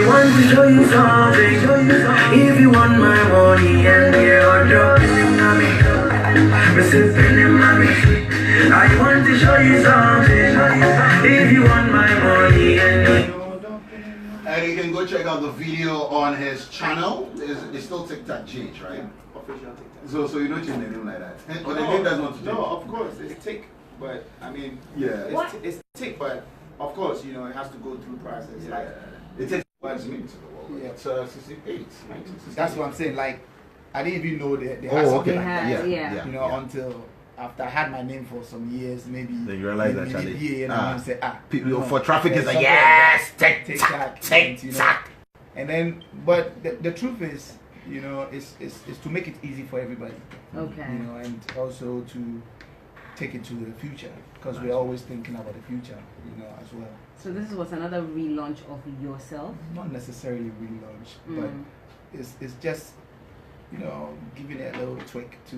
want to show you something. If you want my money and you're dropping mommy, receiving mommy. I want to show you something. If you want my money and you can go check out the video on his channel. It's still TIC TAC GH, right? Official TIC TAC. So you don't change the name like that. Or the name doesn't want to change. No, of course it's TIC, but I mean, yeah, it's TIC, but of course it has to go through process. Yeah. Like it takes 1 minute to the world. Yeah. It's 68, 1968. that's what I'm saying. Like I didn't even know they had Oh, something okay. like that. Yeah. Until after I had my name for some years, maybe. Then you realize that, Charlie. Yeah, and I say, people for traffic is like, yes, TIC TAC, TIC TAC. And then, but the truth is, is to make it easy for everybody. Okay. And also to take it to the future, because we're always thinking about the future, as well. So this was another relaunch of yourself? Not necessarily relaunch, but it's just, giving it a little tweak to,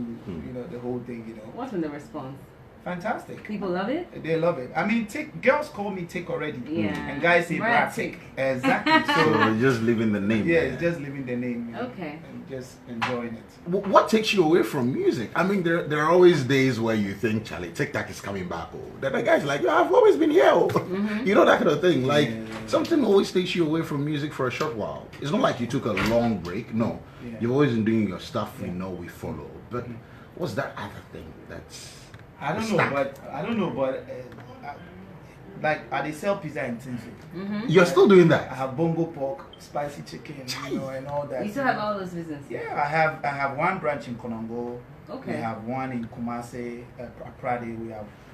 the whole thing, What's been the response? Fantastic. People love it? They love it. I mean, girls call me TIC already. Yeah. And guys say Brad TIC. Exactly. So you're just living the name. Yeah, it's just living the name. Okay. And just enjoying it. What takes you away from music? I mean, there are always days where you think, Charlie, TIC TAC is coming back. Oh, then the guy's like, I've always been here. Oh. That kind of thing. Like, something always takes you away from music for a short while. It's not like you took a long break. No. Yeah. You've always been doing your stuff. We follow. But what's that other thing that's... I don't know, but like I sell pizza in Tinsley. You're still doing that? I have bongo pork, spicy chicken, and all that. You still have all those businesses? Yeah, I have one branch in Konongo. Okay. We have one in Kumasi, Aprade.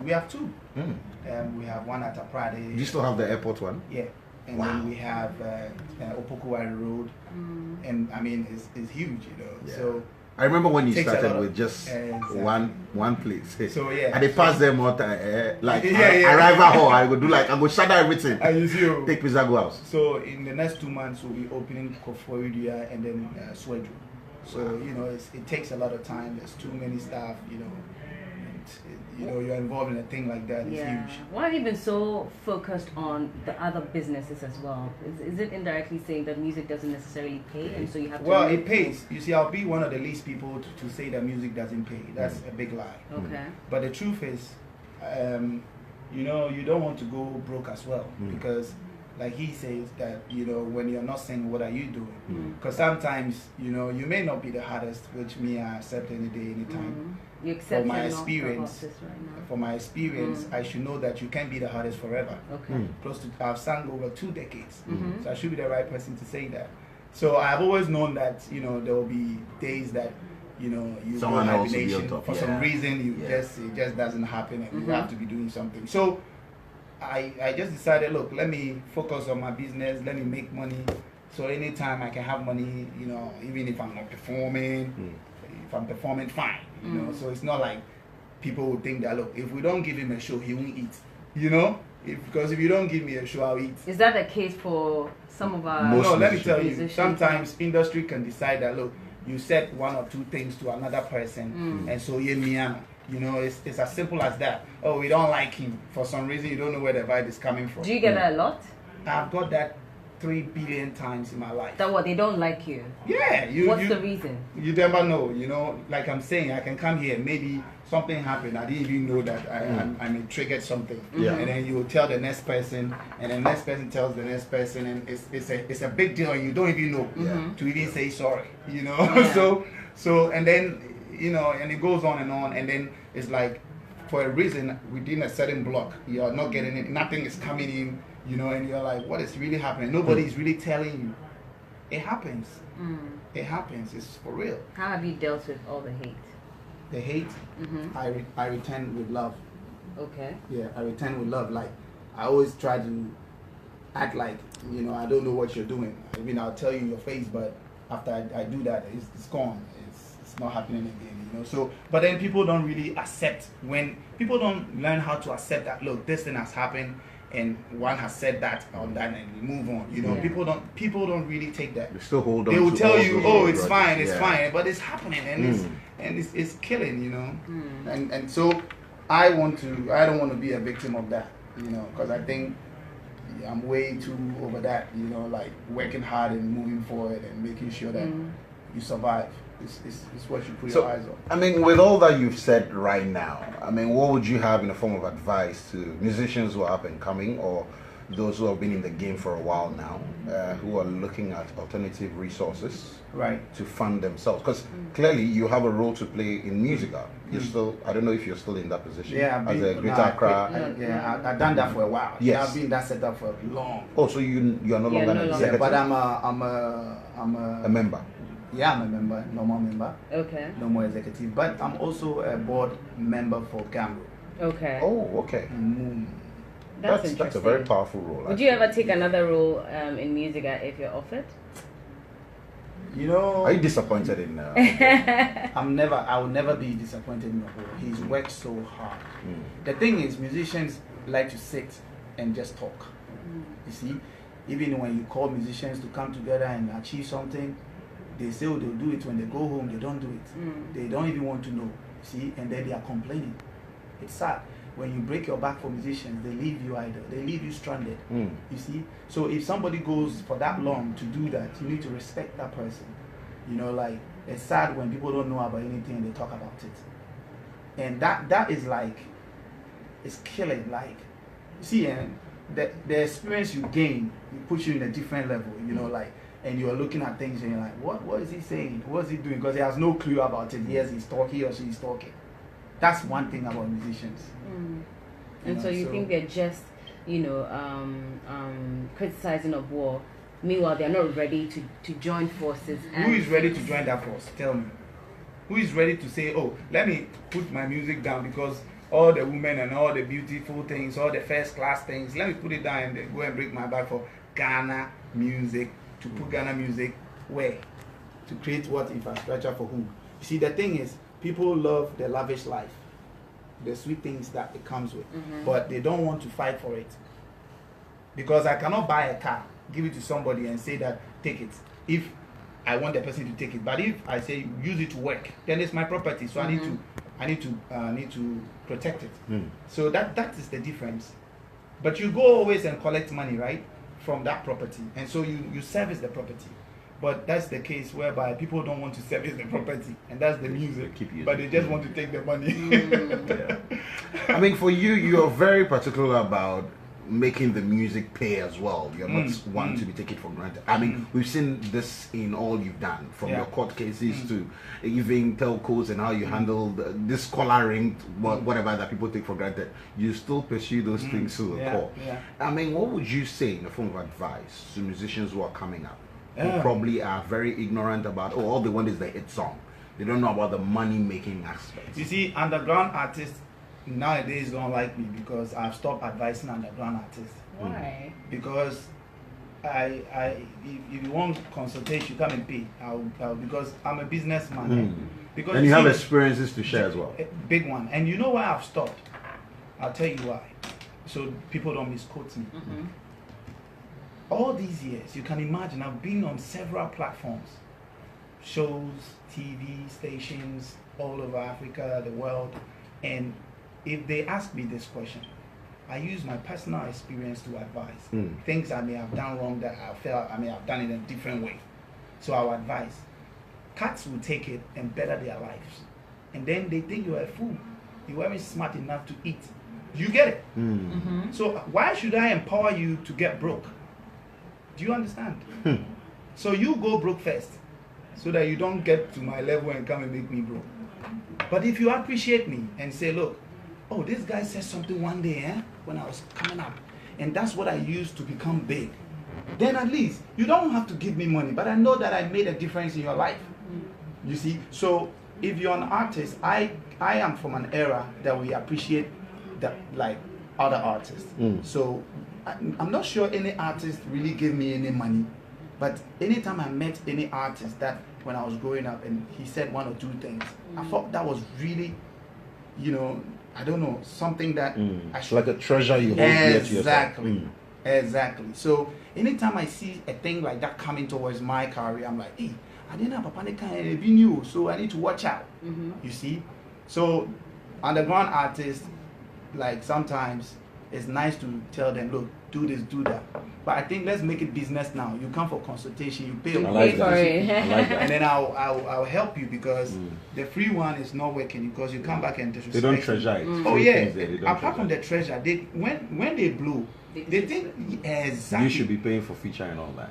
We have two. We have one at Aprade. Do you still have the airport one? Yeah. And then we have Opokuwari Road, and I mean it's huge, Yeah. So I remember when you started with just one place. So yeah. And they pass them out arrival hall. I go shut down everything. Take pizza go house. So in the next 2 months we'll be opening Koforidua and then Swedru. So it takes a lot of time. There's too many staff. You're involved in a thing like that. It's huge. Why have you been so focused on the other businesses as well? Is it indirectly saying that music doesn't necessarily pay, and so you have to? Well, it pays. You see, I'll be one of the least people to say that music doesn't pay. That's a big lie. Okay. But the truth is, you don't want to go broke as well, because like he says that when you're not singing, what are you doing? Because sometimes you may not be the hardest, which me I accept any day, anytime. You accept for my experience, I should know that you can't be the hardest forever. Okay. I've sung over 2 decades, so I should be the right person to say that. So I've always known that there will be days that you someone go else will be hibernation on top. for some reason. It just doesn't happen, and you have to be doing something. So I just decided, look, let me focus on my business. Let me make money. So anytime I can have money, even if I'm not performing. If I'm performing, fine, So it's not like people would think that, look, if we don't give him a show, he won't eat, because if you don't give me a show, I'll eat. Is that the case for some of our? No, let me tell you. Sometimes industry can decide that, look, you said 1 or 2 things to another person, and so it's as simple as that. Oh, we don't like him for some reason. You don't know where the vibe is coming from. Do you get that a lot? I've got that 3 billion times in my life. That what, they don't like you? Yeah. What's the reason? You never know, like I'm saying, I can come here, maybe something happened, I didn't even know that I may triggered something. Yeah. And then you will tell the next person, and the next person tells the next person, and it's a big deal, and you don't even know to even say sorry, Yeah. So and then, and it goes on, and then it's like, for a reason, within a certain block, you're not getting it, nothing is coming in, and you're like, what is really happening? Nobody's really telling you. It happens. It happens. It's for real. How have you dealt with all the hate? The hate, I return with love. Okay. Yeah, I return with love. Like, I always try to act like, I don't know what you're doing. I mean, I'll tell you in your face, but after I do that, it's gone. It's not happening again, So, but then people don't really accept, when people don't learn how to accept that, look, this thing has happened, and one has said that or that, and we move on. Yeah. People don't really take that. You still hold on. They will to tell all you, those oh, it's grudges. fine, but it's happening, and it's killing, and so I don't want to be a victim of that, you know, because I think I'm way too over that, you know, like working hard and moving forward and making sure that you survive. It's what you put your eyes on. I mean, with all that you've said right now, I mean, what would you have in the form of advice to musicians who are up and coming, or those who have been in the game for a while now, who are looking at alternative resources to fund themselves? Because clearly you have a role to play in music. You're still, I don't know if you're still in that position as a guitar craft. I've done that for a while. Yes. I've been in that setup for long. Oh, so you are no longer an executive? But I'm a member. Yeah, I'm a member, normal member. Okay. No more executive, but I'm also a board member for Gamro. Okay. Oh, okay. That's a very powerful role. Would you ever take another role in music if you're offered? You know, are you disappointed in? I will never be disappointed in Noho. He's worked so hard. The thing is, musicians like to sit and just talk. You see, even when you call musicians to come together and achieve something, they say they'll do it. When they go home, they don't do it. They don't even want to know. See, and then they are complaining. It's sad. When you break your back for musicians, they leave you idle. They leave you stranded. You see? So if somebody goes for that long to do that, you need to respect that person. You know, like, it's sad when people don't know about anything and they talk about it. And that is like, it's killing. Like, you see, and the experience you gain, it puts you in a different level, you know, like, and you're looking at things and you're like, what is he saying? What is he doing? Because he has no clue about it. Yes, he's talking, he or she is talking. That's one thing about musicians. And so you think they're just, you know, criticizing of war. Meanwhile, they're not ready to join forces. Who is ready to join that force? Tell me. Who is ready to say, oh, let me put my music down because all the women and all the beautiful things, all the first class things, let me put it down and then go and break my back for Ghana music. To put Ghana music where? To create what infrastructure for who? You see, the thing is, people love the lavish life, the sweet things that it comes with, but they don't want to fight for it. Because I cannot buy a car, give it to somebody and say that, take it, if I want the person to take it. But if I say use it to work, then it's my property, so I need to protect it. So that is the difference. But you go always and collect money, right, from that property, and so you service the property. But that's the case whereby people don't want to service the property, and that's the music. But they just want to take the money. I mean, for you, you're very particular about making the music pay as well. You're not one to be taken for granted. I mean, we've seen this in all you've done, from your court cases to even telcos and how you handle this collaring, whatever that people take for granted. You still pursue those things to the core. I mean, what would you say in the form of advice to musicians who are coming up? Who probably are very ignorant about, all they want is the hit song. They don't know about the money-making aspect. You see, underground artists nowadays don't like me because I've stopped advising underground artists. Why? Because if you want consultation, come and pay. Because I'm a businessman. Because and you have experiences to share as well. A big one. And you know why I've stopped? I'll tell you why. So people don't misquote me. All these years, you can imagine, I've been on several platforms, shows, TV stations, all over Africa, the world, and if they ask me this question, I use my personal experience to advise. Things I may have done wrong that I felt I may have done it in a different way. So I'll advise. Cats will take it and better their lives. And then they think you're a fool. You weren't smart enough to eat. You get it? So why should I empower you to get broke? Do you understand? So you go broke first, so that you don't get to my level and come and make me broke. But if you appreciate me and say, look, oh, this guy said something one day when I was coming up, and that's what I used to become big, then at least you don't have to give me money, but I know that I made a difference in your life. You see? So if you're an artist, I am from an era that we appreciate that, like other artists. So I'm not sure any artist really gave me any money, but anytime I met any artist that when I was growing up and he said one or two things, I thought that was really, you know, I don't know, something that I should, like a treasure you hold dear to yourself. Exactly. So anytime I see a thing like that coming towards my career, I'm like, hey, I didn't have a panic and so I need to watch out. You see? So underground artists, like sometimes it's nice to tell them, look, do this, do that. But I think let's make it business now. You come for consultation, you pay. I like that. I like that. And then I'll help you because the free one is not working because you come back and disrespect. They don't treasure it. Oh Free yeah. things there, they don't Apart from treasure the treasure, they when they blow, they think exactly. You should be paying for feature and all that.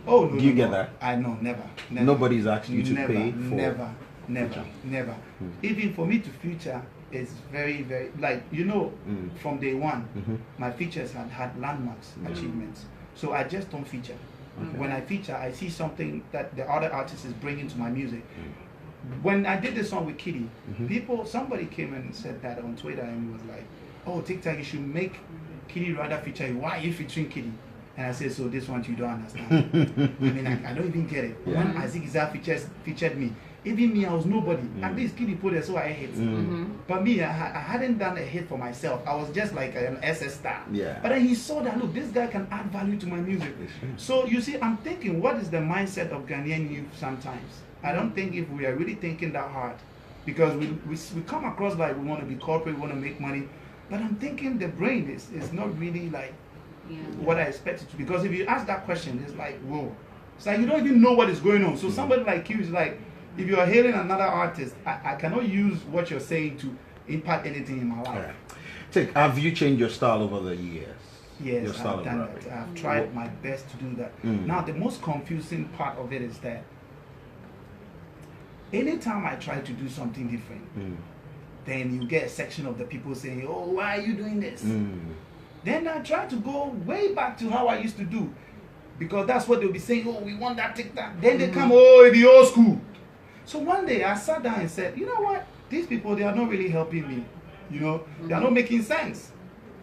Oh no. Do you no, get no. that? I know, never. Nobody's asked you to never, pay for never, feature. never. Even for me to feature is very, very like from day one, my features had landmarks, achievements. So I just don't feature. Okay. When I feature, I see something that the other artist is bringing to my music. When I did this song with Kitty, somebody came and said that on Twitter and was like, "Oh, TIC TAC, you should make Kitty rather feature you. Why are you featuring Kitty?" And I said, "So this one you don't understand." I mean, I don't even get it. Yeah. When Azigza featured me, even me, I was nobody. At least Kitty put it so I hit. But me, I hadn't done a hit for myself. I was just like an SS star. Yeah. But then he saw that, look, this guy can add value to my music. So you see, I'm thinking, what is the mindset of Ghanaian youth sometimes? I don't think if we are really thinking that hard, because we come across like we want to be corporate, we want to make money. But I'm thinking the brain is not really like what I expect it to. Because if you ask that question, it's like, whoa. It's like you don't even know what is going on. So somebody like you is like, if you are hailing another artist, I cannot use what you're saying to impact anything in my life. All right. TIC, have you changed your style over the years? Yes, Your style I've of done rapping. that. I've tried my best to do that. Now, the most confusing part of it is that anytime I try to do something different, then you get a section of the people saying, "Oh, why are you doing this?" Then I try to go way back to how I used to do, because that's what they'll be saying. "Oh, we want that TIC TAC." Then they come, "Oh, it be old school." So one day I sat down and said, "You know what? These people, they are not really helping me. They are not making sense.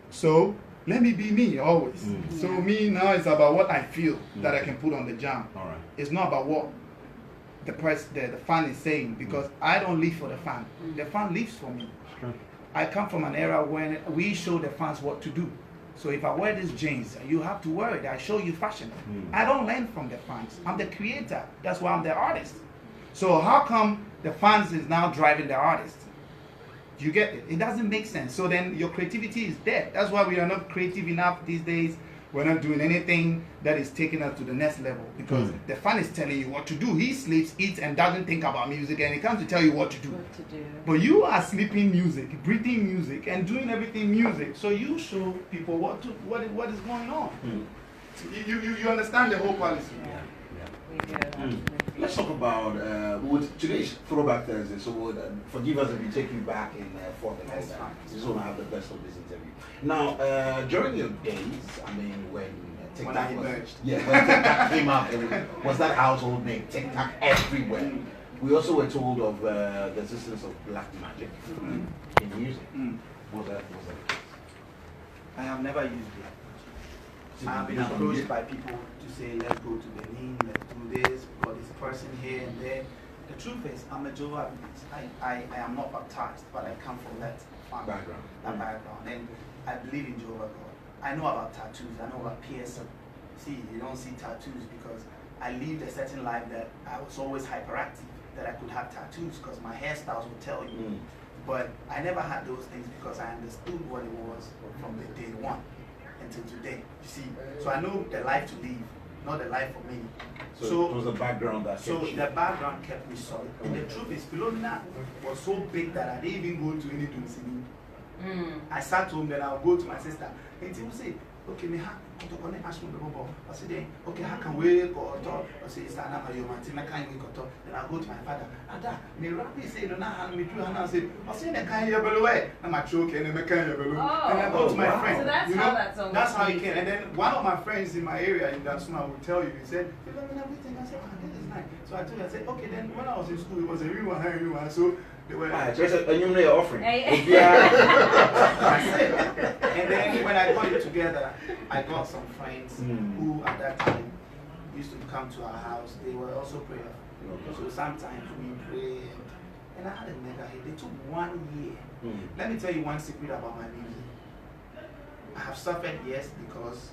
So let me be me always." So me now is about what I feel that I can put on the jam. All right. It's not about what the fan is saying, because I don't live for the fan. The fan lives for me. Sure. I come from an era when we show the fans what to do. So if I wear this jeans, you have to wear it. I show you fashion. I don't learn from the fans. I'm the creator. That's why I'm the artist. So how come the fans is now driving the artist? You get it? It doesn't make sense. So then your creativity is dead. That's why we are not creative enough these days. We're not doing anything that is taking us to the next level, because the fan is telling you what to do. He sleeps, eats, and doesn't think about music, and he comes to tell you what to do. But you are sleeping music, breathing music, and doing everything music. So you show people what is going on. You understand the whole policy. Let's talk about today's Throwback Thursday. So forgive us if we take you back in 4 minutes. Just want to have the best of this interview. Now, during your days, I mean, when TIC TAC when TIC TAC came out, was that household name, TIC TAC everywhere. We also were told of the existence of black magic in music. Was that? I have never used black magic. I have been approached by people to say, let's go to Benin, let's do this, got this person here and there. The truth is, I'm a Jehovah's Witness. I am not baptized, but I come from that background. And I believe in Jehovah God. I know about tattoos, I know about piercing. See, you don't see tattoos because I lived a certain life that I was always hyperactive, that I could have tattoos because my hairstyles would tell you. But I never had those things because I understood what it was from the day one until today. You see, so I know the life to live, not the life for me. So it was the background that So the background kept me solid. And the truth is, Philomena was so big that I didn't even go to any Dunsini. I sat home, then I'll go to my sister. And she would say, okay, me I said, okay, how can we go to? I say, it's an amateur, then I'll go to my father. Ada, me rappi say, no, nah, me do, and I say, I say, I can't hear below. I'm a choke and I can't hear below. And I go to my friend. So that's how that song. That's how it came. And then one of my friends in my area in Dansuma will tell you, he said, I said, this is nice. So I told you, I said, okay, then when I was in school, it was everyone. So they were so it's a new layer offering. and then when I got it together, I got some friends who at that time used to come to our house. They were also prayerful. So sometimes we prayed. And I had a mega hit. They took 1 year. Let me tell you one secret about my music. I have suffered, yes, because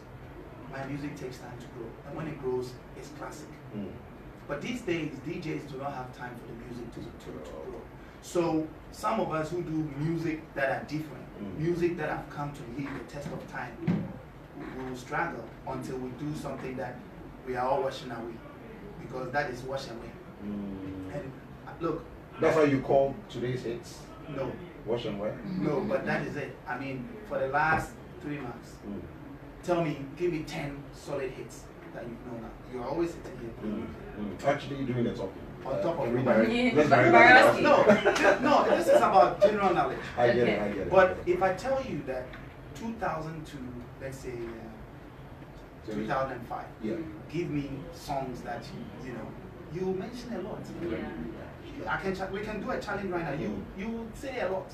my music takes time to grow. And when it grows, it's classic. But these days, DJs do not have time for the music to grow. So some of us who do music that are different, Music that have come to lead the test of time, we will struggle until we do something that we are all washing away, because that is wash away. And look, That's why you call today's hits no, wash and wear. no, but that is it. I mean, for the last 3 months, tell me, give me 10 solid hits that you know now. You're always sitting here. Actually, you're doing the talking. On top of it. No, this is about general knowledge. I get it, I get it. But if I tell you that 2000 to, let's say, 2005, yeah. give me songs that you mention a lot. We can do a challenge right now. You say a lot.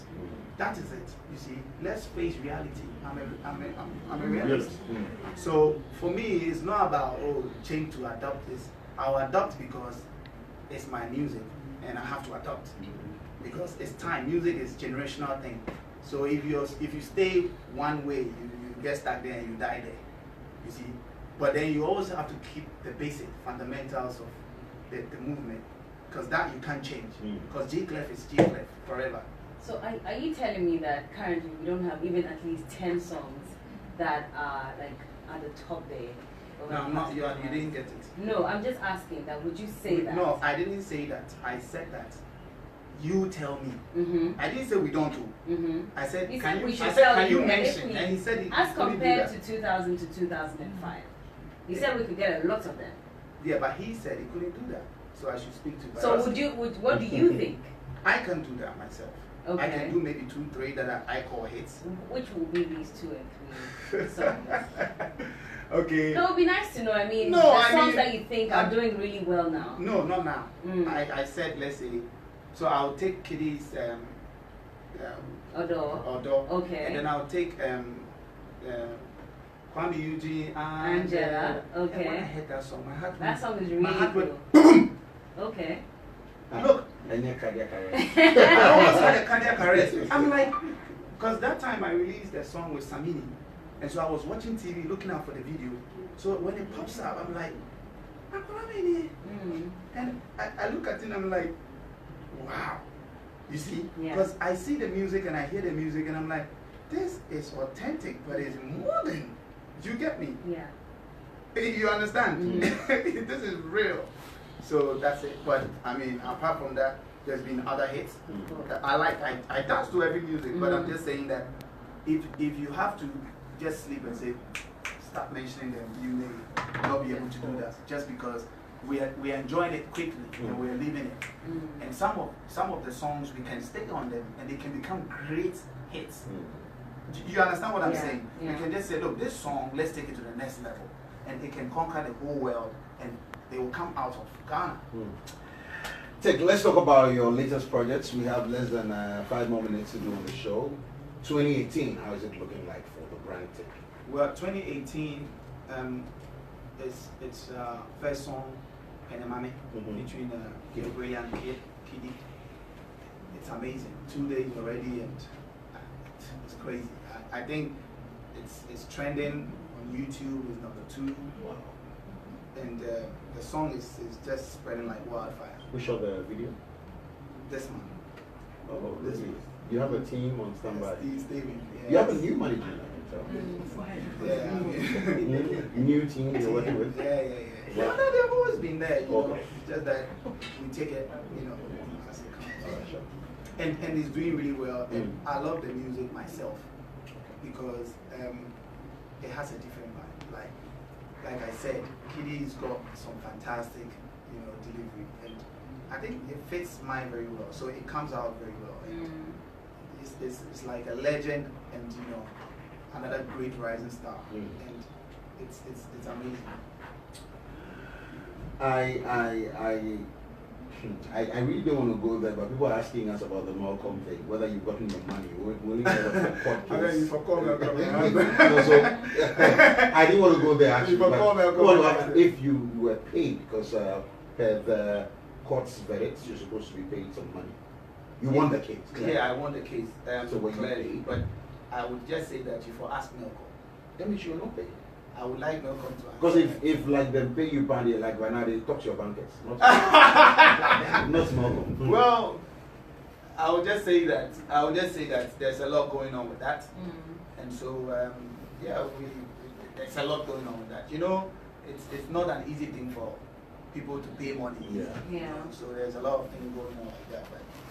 That is it. You see, let's face reality. I'm a realist. So for me, it's not about change to adopt this. I'll adopt because it's my music, and I have to adopt because it's time. Music is generational thing. So if you stay one way, you get stuck there and you die there. You see, but then you always have to keep the basic fundamentals of the movement, because that you can't change. Because G clef is G clef forever. So are you telling me that currently we don't have even at least 10 songs that are like at the top there? No, I'm not. You didn't get it. No, I'm just asking that. Would you say that? No, I didn't say that. I said that. You tell me. I didn't say we don't do. I said, can you mention? And he said, as compared to 2000 to 2005, he said we could get a lot of them. Yeah, but he said he couldn't do that. So I should speak to. So what do you think? I can do that myself. Okay. I can do maybe 2, 3 that I call hits. Which will be these 2 and 3 songs? Okay. No, it would be nice to know. I mean, no, the songs that you think are doing really well now. No, not now. I said, let's say, so I'll take Kitty's Odo. Okay. And then I'll take Kwame Eugene Angela. Okay. And when I heard that song, that song is really cool. Boom! Okay. Look. And your cardiac arrest. I almost had a cardiac arrest. I'm like, because that time I released a song with Samini. And so I was watching TV, looking out for the video. So when it pops up, I'm like, and I look at it and I'm like, wow. You see? Because I see the music and I hear the music and I'm like, this is authentic, but it's modern. You get me? Yeah. You understand? This is real. So that's it. But I mean, apart from that, there's been other hits that I like. I dance to every music, but I'm just saying that if you have to just sleep and say, start mentioning them, you may not be able to do that just because we're enjoying it quickly and we're living it. And some of the songs we can stay on them and they can become great hits. You understand what I'm saying? We can just say, look, this song, let's take it to the next level, and it can conquer the whole world, and they will come out of Ghana. TIC, let's talk about your latest projects. We have less than 5 more minutes to do on the show. 2018, how is it looking like for the brand TIC? Well, 2018, it's first song, Penemame, between Kilbray and Kiddy. It's amazing. 2 days already, and it's crazy. I think it's trending on YouTube. It's #2. Wow. And the song is just spreading like wildfire. Who shot the video? This month. Oh, this week. You have a team on standby. Steven. Yes. You have a new manager now. Yeah. New team you're working with? Yeah. Wow. No, they've always been there. You know, Okay. just that we take it, as it comes. And he's doing really well. And I love the music myself because it has a different vibe. Like I said, Kiddy's got some fantastic, delivery, and I think it fits mine very well. So it comes out very well. And it's like a legend, and another great rising star, and it's amazing. I really don't want to go there, but people are asking us about the Malcolm thing, whether you've gotten your money. We're only there for podcast. I didn't want to go there actually. But if you were paid, because per the court's verdict, you're supposed to be paid some money. You won the case. Yeah, I won the case. So when clearly, but I would just say that if you ask Malcolm, that means you're not paid. I would like Malcolm to Because if like they pay you bad, like right now they talk to your bankers, not Malcolm. Well, I would just say that there's a lot going on with that, and so yeah, there's a lot going on with that. You know, it's not an easy thing for people to pay money. Yeah. You know? So there's a lot of things going on like that.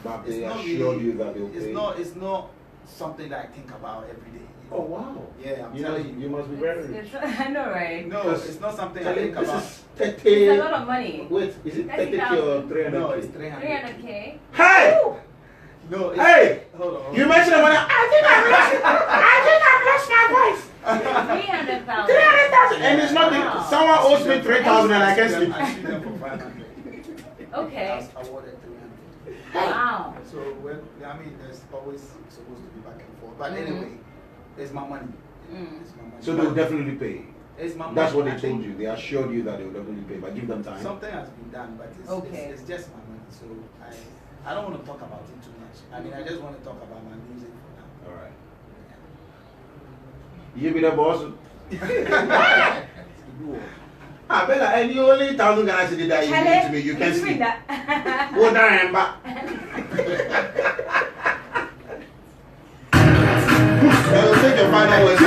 But it's they not assure really, you that they'll pay. It's not something that I think about every day. You know? Oh wow. Yeah, I'm telling you. You must be very rich. I know, right? No, it's not something I think about. This is 30. It's a lot of money. Wait, is it 30K or 300K? No, it's 300. 300K. Hey! No, it's, Hey! Hold on. You mentioned the money. I think I've lost my voice. 300,000. 300,000. And it's nothing. Wow. Someone owes me 3,000 and I can't sleep. I see them for 500. Okay. I was awarded 300. Wow. So I mean, there's always supposed to be back and forth. But anyway, it's my money. It's my money. So they'll definitely pay. It's my money. That's what they told you. They assured you that they will definitely pay, but give them time. Something has been done, but it's just my money. So I don't want to talk about it too much. I mean, I just want to talk about my music for now. All right. You be the boss. I bet and you only 1,000 guys did that you give to me. You can see. Go down and back. Take your final words.